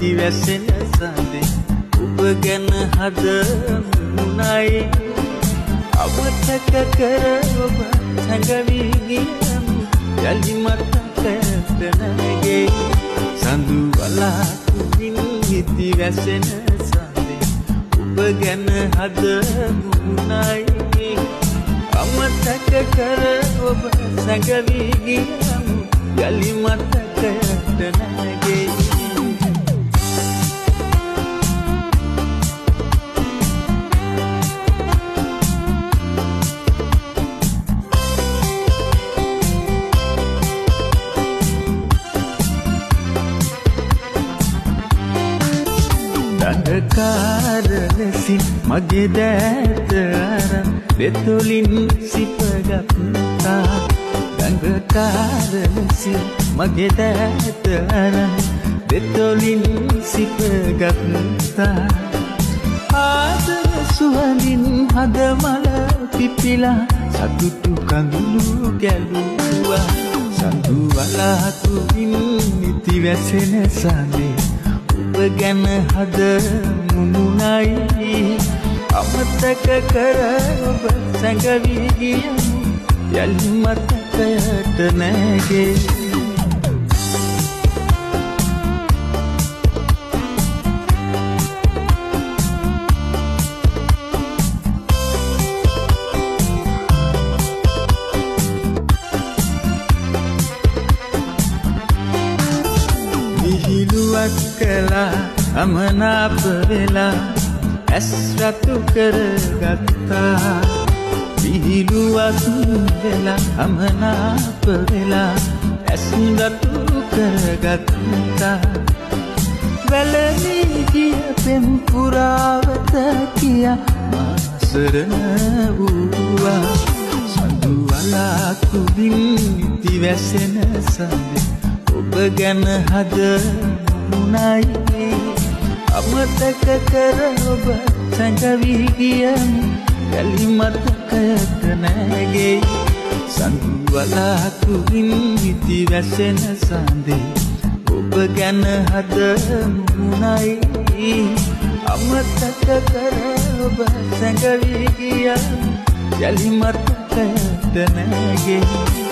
නිති වැසෙන සඳේ ඔබ ගැන හදමුණයි අමතක කර ඔබ සැඟවී ගියමු යලි මතකයට නැගේ සඳු වලාකුවින් නිති වැසෙන සඳේ ඔබ ගැන හදමුණයි අමතක කර ඔබ සැඟවී ගියමු යලි මතකයට නැගේ දඟකාර ලෙසින් මගේ දෑත අරන් දෙතොලින් සිපගත්තා දඟකාර ලෙසින් මගේ දෑත අරන් දෙතොලින් සිපගත්තා ආදර සුවඳින් හදමල පිපිලා සතුටු කඳුළු ගැලුවා සඳු වලාකුවින් නිති වැසෙන සඳේ ඔබ ගැන හදමුණයි අමතක කර ඔබ සැඟවී ගියමු යලි මතකයට නැගේ විහිළුවක් කළා අමනාප වෙලා ඇස් රතු කරගත්තා විහිළුවක් වෙලා අමනාප වෙලා ඇස් රතු කරගත්තා වැළලී ගිය පෙම් පුරාවත කියා මාසරණ වූවා සඳු වලාකුවින් නිති වැසෙන සඳේ ඔබ ගැන හදමුණයි අමතක කර ඔබ සැඟවී ගියමු යලි මතකයට නැගේ සඳු වලාකුවින් නිති වැසෙන සඳේ ඔබ ගැන හදමුණයි අමතක කර ඔබ සැඟවී ගියමු යලි මතකයට නැගේ